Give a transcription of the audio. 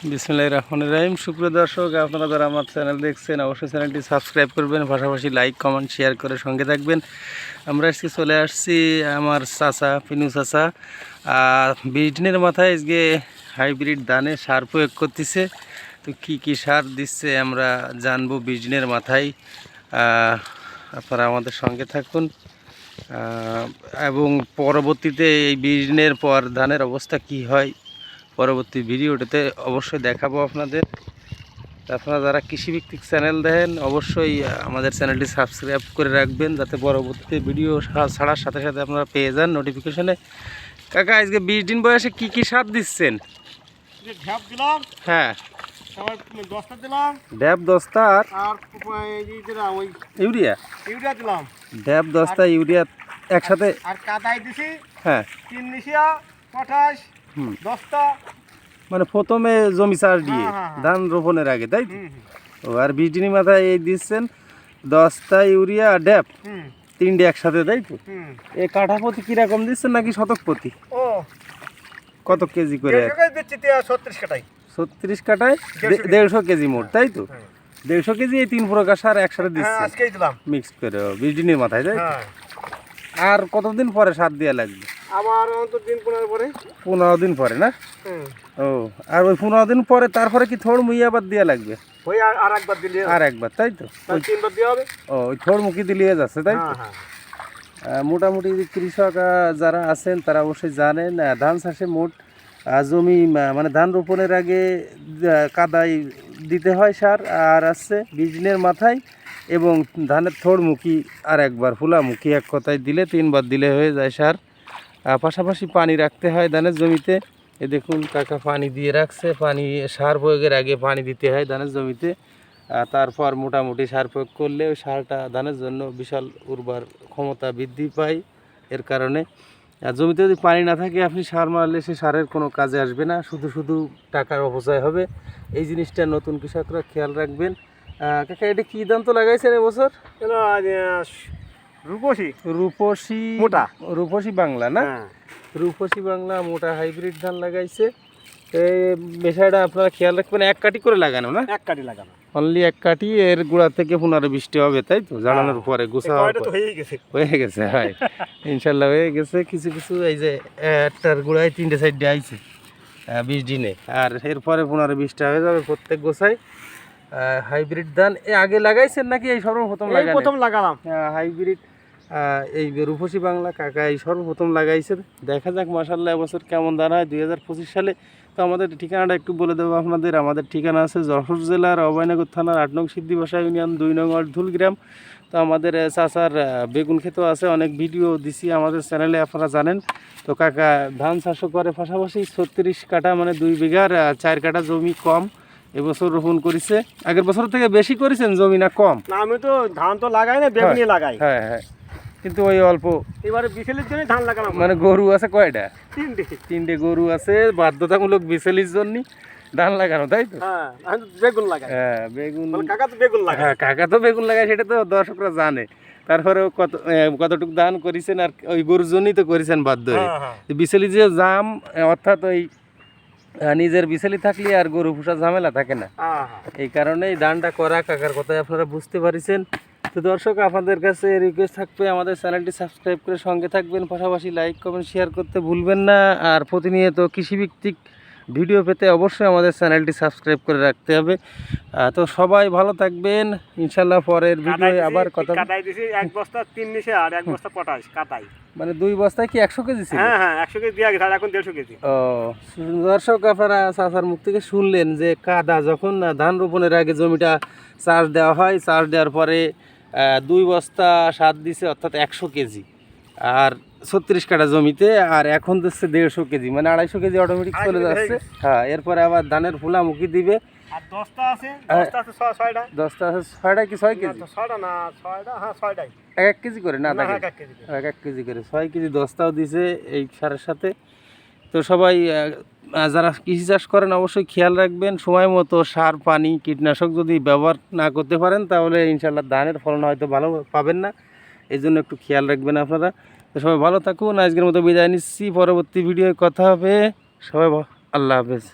বিসমিল্লাহির রহমানির রহিম। সুপ্রিয় দর্শক, আপনারা যারা আমার চ্যানেল দেখছেন অবশ্যই চ্যানেলটি সাবস্ক্রাইব করবেন, পাশাপাশি লাইক কমেন্ট শেয়ার করে সঙ্গে থাকবেন। আমরা আজকে চলে আসছি আমার চাচা পিনু চাচা বিজনের মাথায় আজকে হাইব্রিড ধানে সার প্রয়োগ করতেছে। তো কি সার দিচ্ছে আমরা জানবো বিজনের মাথায়। আপনারা আমাদের সঙ্গে থাকুন এবং পরবর্তীতে এই বিজনের পর ধানের অবস্থা কি হয় পরবর্তী ভিডিওটাতে অবশ্যই দেখাবো আপনাদের। আপনারা যারা কৃষিভিত্তিক চ্যানেল দেখেন অবশ্যই আমাদের চ্যানেলটি সাবস্ক্রাইব করে রাখবেন, যাতে পরবর্তীতে ভিডিও ছাড়ার সাথে সাথে আপনারা পেয়ে যান নোটিফিকেশনে। কাকা, আজকে 20 দিন বয়সে কি সার দিচ্ছেন? হ্যাঁ, ড্যাব 10টা আর ইউরিয়া দিলাম। ড্যাব 10টা ইউরিয়া একসাথে আর কাদাই দিছি। হ্যাঁ, 3 নিশিয়া পটাশ 10টা। মানে প্রথমে জমি চাষ দিয়ে ধান রোপণের আগে, তাই তো? ও, আর 20 দিনের মাথায় এই দিচ্ছেন 10টা ইউরিয়া আর ড্যাব 3টে একসাথে, তাই তো? এই কাঠা প্রতি কিরকম দিচ্ছেন, নাকি শতক প্রতি? ও, কত কেজি করে? 36 কাটাই। 36 কাটায় 150 কেজি মোট, তাই তো? 150 কেজি এই 3 প্রকার সার একসাথে দিচ্ছেন আজকেই দিলাম মিক্স করে 20 দিনের মাথায়, তাই? আর কতদিন পরে সার দেওয়া লাগবে? আমার অন্তত দিন 15 পরে। 15 দিন পরে না? ও, আর ওই 15 দিন পরে তারপরে কি থোড় মুই আবার দেওয়া লাগবে? ওই আর একবার দিলে আর একবার, তাই তো? ওই 3বার দেওয়া হবে। ও, ওই থোড় মুখি দিলে যাচ্ছে, তাই তো? মোটামুটি কৃষক যারা আছেন তারা অবশ্যই জানেন ধান চাষে মোট জমি মানে ধান রোপণের আগে কাদাই দিতে হয় সার, আর আছে 20 দিনের মাথায়, এবং ধানের থোড়মুখী আর একবার, ফুলামুখী এক কথায় দিলে 3বার দিলে হয়ে যায় সার। পাশাপাশি পানি রাখতে হয় ধানের জমিতে। এ দেখুন কাকা পানি দিয়ে রাখছে, পানি সার প্রয়োগের আগে পানি দিতে হয় ধানের জমিতে। তারপর মোটামুটি সার প্রয়োগ করলে ওই সারটা ধানের জন্য বিশাল উর্বর ক্ষমতা বৃদ্ধি পায়। এর কারণে জমিতে যদি পানি না থাকে আপনি সার মারলে সে সারের কোনো কাজে আসবে না, শুধু টাকার অপচয় হবে। এই জিনিসটা নতুন কৃষকরা খেয়াল রাখবেন। কাকা, এটা কী ধান তো লাগাইছেন এবছর? রূপসী বাংলা না? রূপসী বাংলা মোটা হাইব্রিড ধান লাগাইছে। এই বিষয়টা আপনারা খেয়াল রাখবেন, 1 কাঠি করে লাগানো না? 1 কাঠি লাগানো, অনলি 1 কাঠি। এর গোড়া থেকে 15 বৃষ্টি হবে, তাই তো? জানানোর পরে গোছা হয়ে গেছে। হয়, ইনশাল্লাহ হয়ে গেছে। কিছু এই যে একটার গোড়ায় 3টে সাইডে আইছে 20 দিনে, আর এরপরে 15-20টা হয়ে যাবে প্রত্যেক গোছায়। হাইব্রিড ধান আগে লাগাইছেন নাকি এই সর্বপ্রথম লাগালেন? প্রথম লাগালাম হাইব্রিড এই রূপসী বাংলা কাকা এই সর্বপ্রথম লাগাইছেন। দেখা যাক মাশাআল্লাহ এবছর কেমন ধান হয় 2025 সালে। তো আমাদের ঠিকানাটা একটু বলে দেবো আপনাদের। আমাদের ঠিকানা আছে যশোর জেলার অভয়নগর থানার 8 নং সিদ্ধিবাসা ইউনিয়ন 2 নং ধুল গ্রাম। তো আমাদের চাচার বেগুন ক্ষেতও আছে, অনেক ভিডিও দিছি আমাদের চ্যানেলে, আপনারা জানেন। তো কাকা ধান চাষও করে, পাশাপাশি 36 কাঠা মানে 2 বিঘার 4 কাঠা জমি কম এবছর রোপণ করেছে। আগের বছর থেকে বেশি করেছেন জমি না কম? না, আমি তো ধান তো লাগাই না, বেগুনই লাগাই। হ্যাঁ, কিন্তু ওই অল্প এবারে বিচেলির জন্য ধান লাগালাম। মানে গরু আছে কয়টা? 3টে গরু আছে, বাধ্যতামূলক বিচেলির জন্য ধান লাগানো, তাই তো? আমি বেগুন লাগাই। বেগুন। কাকা তো বেগুন লাগায়। কাকা তো বেগুন লাগায়, সেটা তো দর্শকরা জানে। তারপরেও কতটুকু ধান করেছেন, আর ওই গরুর জন্যই তো করেছেন বাধ্য হয়ে। বিচেলি যে জাম, অর্থাৎ ওই নিজের বিচেলি থাকলে আর গরু পোষার ঝামেলা থাকে না। এই কারণেই ধানটা করা, কাকার কথায় আপনারা বুঝতে পারছেন। তো দর্শক, আপনাদের কাছে রিকোয়েস্ট থাকবে আমাদের চ্যানেলটি সাবস্ক্রাইব করে সঙ্গে থাকবেন, পাশাপাশি লাইক কমেন্ট শেয়ার করতে ভুলবেন না। আর প্রতিনিয়ত কৃষিভিত্তিক ভিডিও পেতে অবশ্যই আমাদের চ্যানেলটি সাবস্ক্রাইব করে রাখতে হবে। তো সবাই ভালো থাকবেন ইনশাল্লাহ। পরের ভিডিও আবার কথা। কাটাই দিছি 1 বস্তা 3 নিশে আর 1 বস্তা পটাশ কাটাই। মানে 2 বস্তায় কি 100 কেজি ছিল? হ্যাঁ 100 কেজি দিয়া গেছে, আর এখন 150 কেজি। ও, দর্শক আপনারা চাচার মুখ থেকে শুনলেন যে কাদা যখন ধান রোপণের আগে জমিটা চাষ দেওয়া হয়, চাষ দেওয়ার পরে 2 বস্তা সার দিছে, অর্থাৎ 100 কেজি, আর 36 কাঠা জমিতে। আর এখন দিচ্ছে 150 কেজি, মানে 250 কেজি অটোমেটিক চলে যাচ্ছে। হ্যাঁ, এরপরে আবার ধানের ফুলামুখী দিবে। আর 10টা আছে 6টা। 10টা আছে 6টা কি 6 কেজি? 6টা না 6টা, হ্যাঁ 6টাই। 1 কেজি করে না? 1 কেজি করে 6 কেজি 10টাও দিছে এই সারের সাথে। তো সবাই যারা কৃষি চাষ করেন অবশ্যই খেয়াল রাখবেন, সময় মতো সার, পানি, কীটনাশক যদি ব্যবহার না করতে পারেন তাহলে ইনশাল্লাহ ধানের ফলন হয়তো ভালো পাবেন না। এই জন্য একটু খেয়াল রাখবেন আপনারা। তো সবাই ভালো থাকুন, আজকের মতো বিদায় নিচ্ছি। পরবর্তী ভিডিওয় কথা হবে। সবাই আল্লাহ হাফেজ।